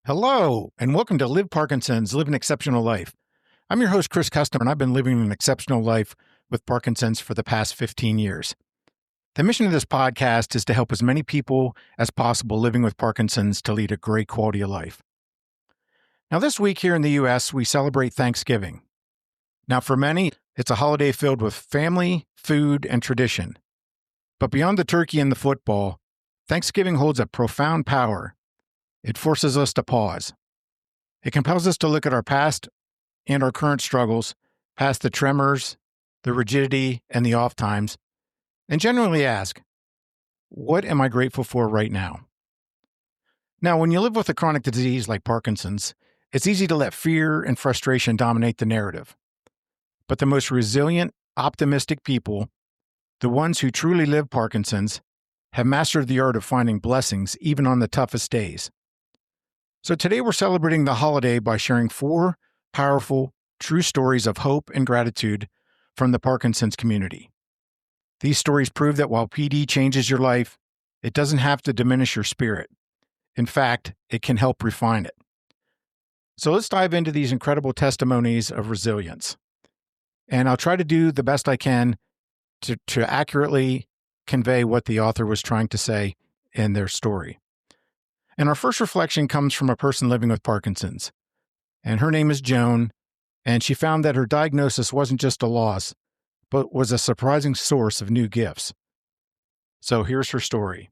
Hello, and welcome to Live Parkinson's Live an Exceptional Life. I'm your host, Chris Kustanbauter, and I've been living an exceptional life with Parkinson's for the past 15 years. The mission of this podcast is to help as many people as possible living with Parkinson's to lead a great quality of life. Now, this week here in the U.S., we celebrate Thanksgiving. Now, for many, it's a holiday filled with family, food, and tradition. But beyond the turkey and the football, Thanksgiving holds a profound power. It forces us to pause. It compels us to look at our past and our current struggles, past the tremors, the rigidity, and the off times, and generally ask, what am I grateful for right now? Now, when you live with a chronic disease like Parkinson's, it's easy to let fear and frustration dominate the narrative. But the most resilient, optimistic people, the ones who truly live Parkinson's, have mastered the art of finding blessings even on the toughest days. So today we're celebrating the holiday by sharing 4 powerful, true stories of hope and gratitude from the Parkinson's community. These stories prove that while PD changes your life, it doesn't have to diminish your spirit. In fact, it can help refine it. So let's dive into these incredible testimonies of resilience. And I'll try to do the best I can to accurately convey what the author was trying to say in their story. And our first reflection comes from a person living with Parkinson's. And her name is Joan, and she found that her diagnosis wasn't just a loss, but was a surprising source of new gifts. So here's her story.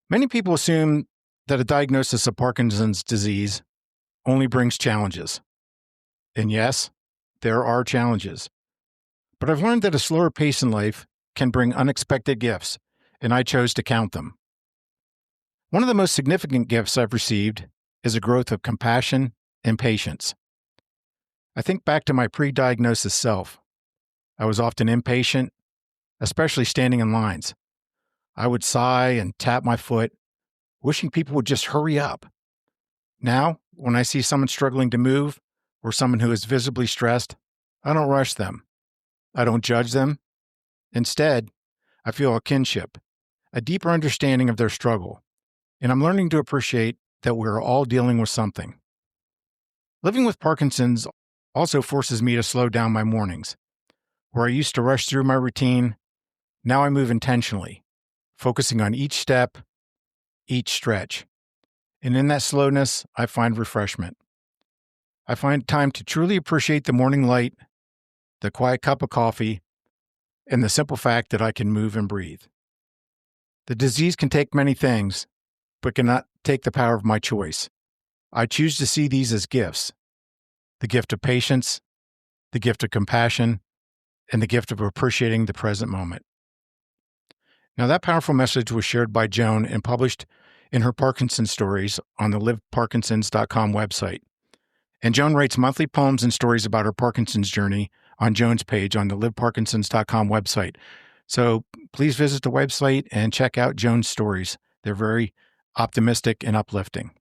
Many people assume that a diagnosis of Parkinson's disease only brings challenges. And yes, there are challenges. But I've learned that a slower pace in life can bring unexpected gifts, and I chose to count them. One of the most significant gifts I've received is a growth of compassion and patience. I think back to my pre-diagnosis self. I was often impatient, especially standing in lines. I would sigh and tap my foot, wishing people would just hurry up. Now, when I see someone struggling to move or someone who is visibly stressed, I don't rush them. I don't judge them. Instead, I feel a kinship, a deeper understanding of their struggle. And I'm learning to appreciate that we're all dealing with something. Living with Parkinson's also forces me to slow down my mornings. Where I used to rush through my routine, now I move intentionally, focusing on each step, each stretch. And in that slowness, I find refreshment. I find time to truly appreciate the morning light, the quiet cup of coffee, and the simple fact that I can move and breathe. The disease can take many things, but cannot take the power of my choice. I choose to see these as gifts. The gift of patience, the gift of compassion, and the gift of appreciating the present moment. Now, that powerful message was shared by Joan and published in her Parkinson stories on the liveparkinsons.com website. And Joan writes monthly poems and stories about her Parkinson's journey on Joan's page on the liveparkinsons.com website. So please visit the website and check out Joan's stories. They're very optimistic and uplifting.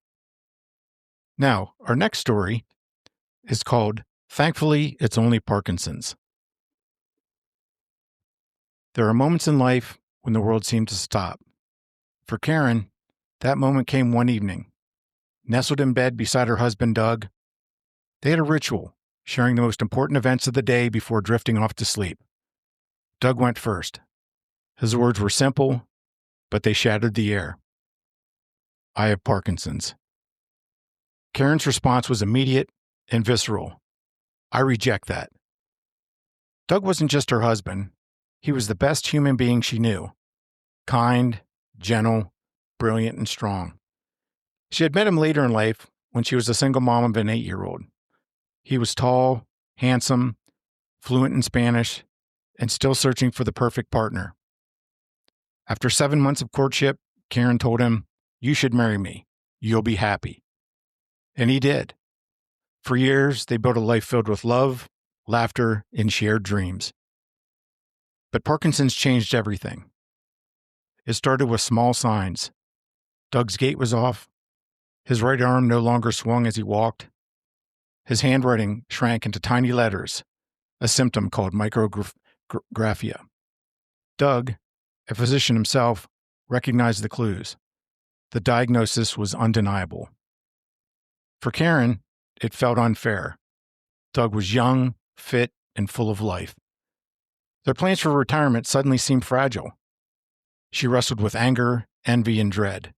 Now, our next story is called Thankfully, It's Only Parkinson's. There are moments in life when the world seems to stop. For Karen, that moment came one evening. Nestled in bed beside her husband, Doug, they had a ritual, sharing the most important events of the day before drifting off to sleep. Doug went first. His words were simple, but they shattered the air. I have Parkinson's. Karen's response was immediate and visceral. I reject that. Doug wasn't just her husband. He was the best human being she knew. Kind, gentle, brilliant, and strong. She had met him later in life when she was a single mom of an 8-year-old. He was tall, handsome, fluent in Spanish, and still searching for the perfect partner. After 7 months of courtship, Karen told him, "You should marry me. You'll be happy." And he did. For years, they built a life filled with love, laughter, and shared dreams. But Parkinson's changed everything. It started with small signs. Doug's gait was off. His right arm no longer swung as he walked. His handwriting shrank into tiny letters, a symptom called micrographia. Doug, a physician himself, recognized the clues. The diagnosis was undeniable. For Karen, it felt unfair. Doug was young, fit, and full of life. Their plans for retirement suddenly seemed fragile. She wrestled with anger, envy, and dread.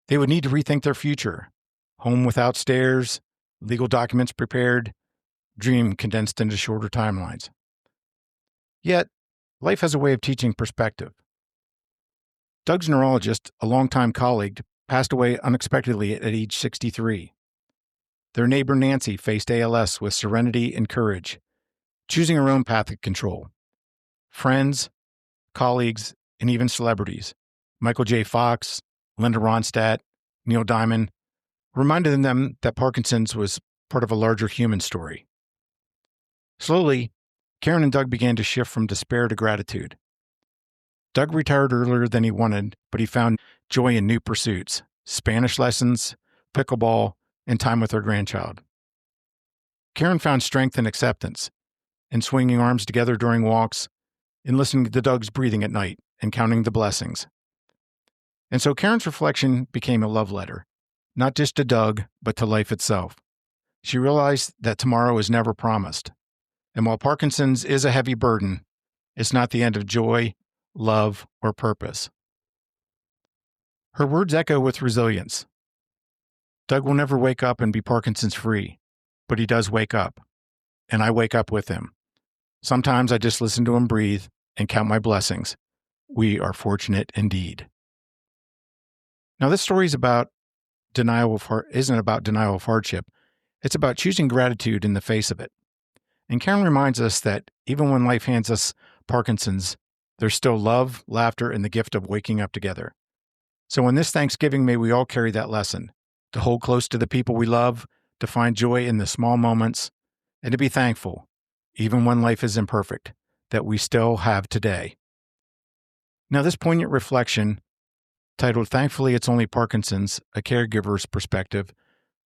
They would need to rethink their future. Home without stairs, legal documents prepared, dream condensed into shorter timelines. Yet, life has a way of teaching perspective. Doug's neurologist, a longtime colleague, passed away unexpectedly at age 63. Their neighbor Nancy faced ALS with serenity and courage, choosing her own path of control. Friends, colleagues, and even celebrities, Michael J. Fox, Linda Ronstadt, Neil Diamond, reminded them that Parkinson's was part of a larger human story. Slowly, Karen and Doug began to shift from despair to gratitude. Doug retired earlier than he wanted, but he found joy in new pursuits, Spanish lessons, pickleball, and time with her grandchild. Karen found strength in acceptance, in swinging arms together during walks, in listening to Doug's breathing at night and counting the blessings. And so Karen's reflection became a love letter, not just to Doug, but to life itself. She realized that tomorrow is never promised. And while Parkinson's is a heavy burden, it's not the end of joy, love, or purpose. Her words echo with resilience. Doug will never wake up and be Parkinson's free, but he does wake up, and I wake up with him. Sometimes I just listen to him breathe and count my blessings. We are fortunate indeed. Now, this story isn't about denial of hardship. It's about choosing gratitude in the face of it. And Karen reminds us that even when life hands us Parkinson's, there's still love, laughter, and the gift of waking up together. So on this Thanksgiving, may we all carry that lesson, to hold close to the people we love, to find joy in the small moments, and to be thankful, even when life is imperfect, that we still have today. Now, this poignant reflection, titled Thankfully It's Only Parkinson's, A Caregiver's Perspective,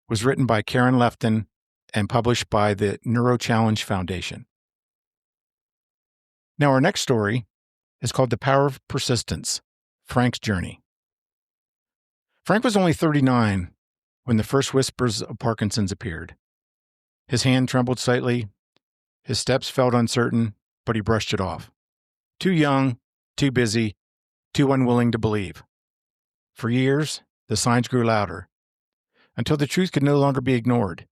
was written by Karen Lefton and published by the Neuro Challenge Foundation. Now, our next story is called The Power of Persistence, Frank's Journey. Frank was only 39 when the first whispers of Parkinson's appeared. His hand trembled slightly, his steps felt uncertain, but he brushed it off. Too young, too busy, too unwilling to believe. For years, the signs grew louder, until the truth could no longer be ignored.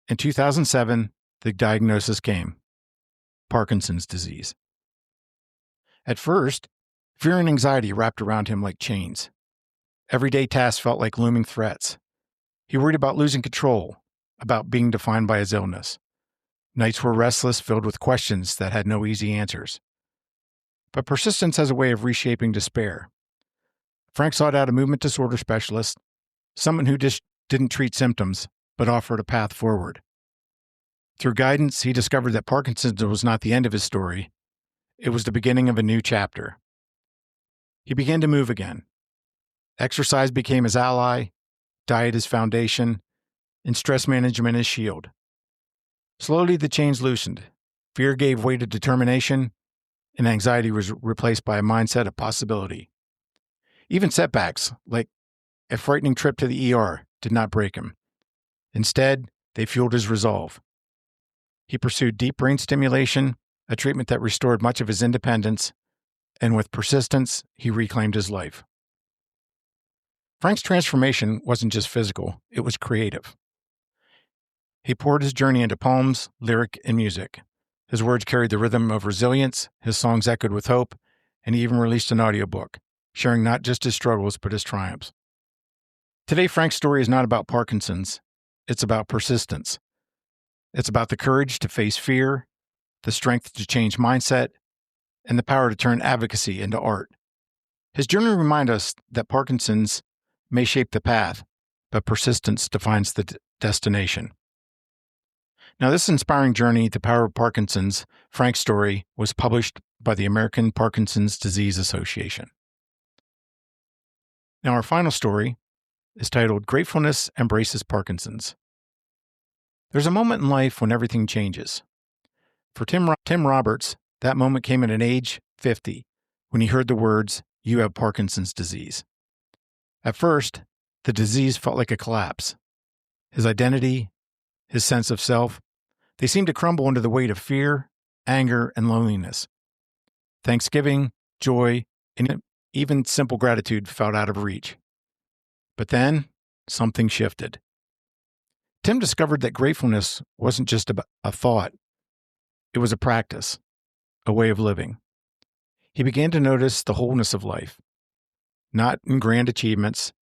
In 2007, the diagnosis came: Parkinson's disease. At first, fear and anxiety wrapped around him like chains. Everyday tasks felt like looming threats. He worried about losing control, about being defined by his illness. Nights were restless, filled with questions that had no easy answers. But persistence has a way of reshaping despair. Frank sought out a movement disorder specialist, someone who just didn't treat symptoms, but offered a path forward. Through guidance, he discovered that Parkinson's was not the end of his story. It was the beginning of a new chapter. He began to move again. Exercise became his ally, diet his foundation, and stress management his shield. Slowly, the chains loosened. Fear gave way to determination, and anxiety was replaced by a mindset of possibility. Even setbacks, like a frightening trip to the ER, did not break him. Instead, they fueled his resolve. He pursued deep brain stimulation, a treatment that restored much of his independence, and with persistence, he reclaimed his life. Frank's transformation wasn't just physical, it was creative. He poured his journey into poems, lyric, and music. His words carried the rhythm of resilience, his songs echoed with hope, and he even released an audiobook, sharing not just his struggles, but his triumphs. Today, Frank's story is not about Parkinson's, it's about persistence. It's about the courage to face fear, the strength to change mindset, and the power to turn advocacy into art. His journey reminds us that Parkinson's may shape the path, but persistence defines the destination. Now, this inspiring journey, The Power of Parkinson's, Frank's story, was published by the American Parkinson's Disease Association. Now, our final story is titled Gratefulness Embraces Parkinson's. There's a moment in life when everything changes. For Tim Roberts, that moment came at an age 50, when he heard the words, "You have Parkinson's disease." At first, the disease felt like a collapse. his identity, his sense of self, they seemed to crumble under the weight of fear, anger, and loneliness. Thanksgiving, joy, and even simple gratitude felt out of reach. But then, something shifted. Tim discovered that gratefulness wasn't just a thought. It was a practice, a way of living. He began to notice the wholeness of life, not in grand achievements,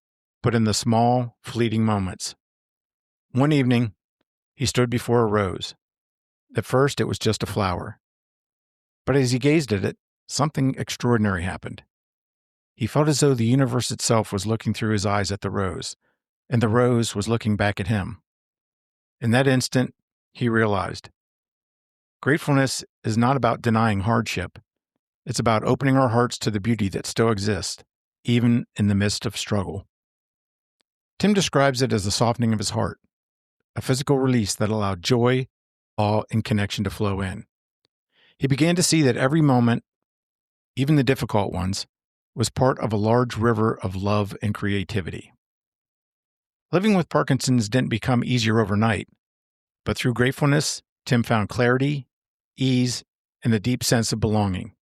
but in the small, fleeting moments. One evening, he stood before a rose. At first, it was just a flower. But as he gazed at it, something extraordinary happened. He felt as though the universe itself was looking through his eyes at the rose, and the rose was looking back at him. In that instant, he realized, gratefulness is not about denying hardship. It's about opening our hearts to the beauty that still exists, even in the midst of struggle. Tim describes it as the softening of his heart, a physical release that allowed joy, awe, and connection to flow in. He began to see that every moment, even the difficult ones, was part of a large river of love and creativity. Living with Parkinson's didn't become easier overnight, but through gratefulness, Tim found clarity, ease, and a deep sense of belonging.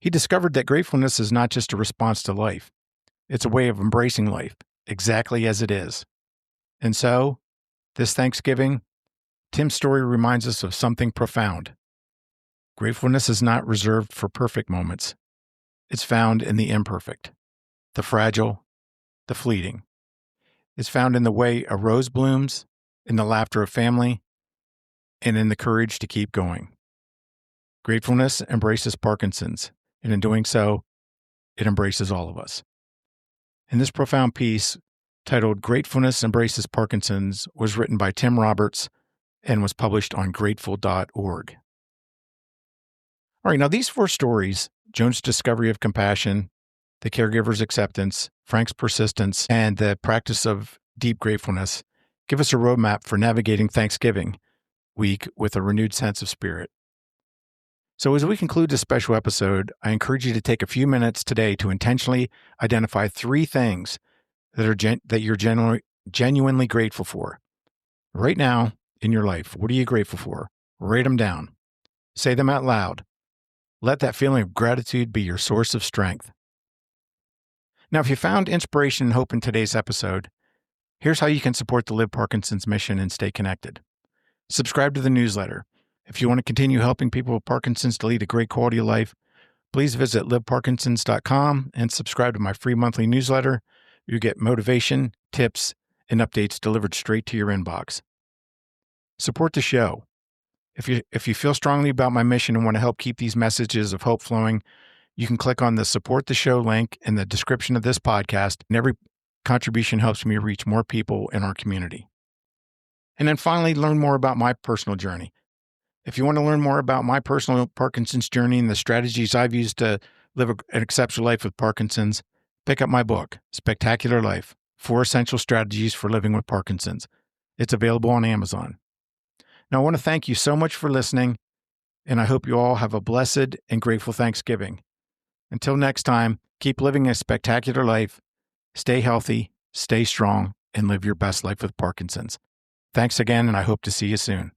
He discovered that gratefulness is not just a response to life. It's a way of embracing life, exactly as it is. And so, this Thanksgiving, Tim's story reminds us of something profound. Gratefulness is not reserved for perfect moments. It's found in the imperfect, the fragile, the fleeting. It's found in the way a rose blooms, in the laughter of family, and in the courage to keep going. Gratefulness embraces Parkinson's, and in doing so, it embraces all of us. And this profound piece, titled Gratefulness Embraces Parkinson's, was written by Tim Roberts and was published on grateful.org. All right, now these 4 stories, Joan's discovery of compassion, the caregiver's acceptance, Frank's persistence, and the practice of deep gratefulness, give us a roadmap for navigating Thanksgiving week with a renewed sense of spirit. So as we conclude this special episode, I encourage you to take a few minutes today to intentionally identify 3 things that you're genuinely grateful for. Right now in your life, what are you grateful for? Write them down. Say them out loud. Let that feeling of gratitude be your source of strength. Now, if you found inspiration and hope in today's episode, here's how you can support the Live Parkinson's mission and stay connected. Subscribe to the newsletter. If you want to continue helping people with Parkinson's to lead a great quality of life, please visit liveparkinsons.com and subscribe to my free monthly newsletter. You get motivation, tips, and updates delivered straight to your inbox. Support the show. If you feel strongly about my mission and want to help keep these messages of hope flowing, you can click on the Support the Show link in the description of this podcast, and every contribution helps me reach more people in our community. And then finally, learn more about my personal journey. If you want to learn more about my personal Parkinson's journey and the strategies I've used to live an exceptional life with Parkinson's, pick up my book, Spectacular Life, 4 Essential Strategies for Living with Parkinson's. It's available on Amazon. Now, I want to thank you so much for listening, and I hope you all have a blessed and grateful Thanksgiving. Until next time, keep living a spectacular life, stay healthy, stay strong, and live your best life with Parkinson's. Thanks again, and I hope to see you soon.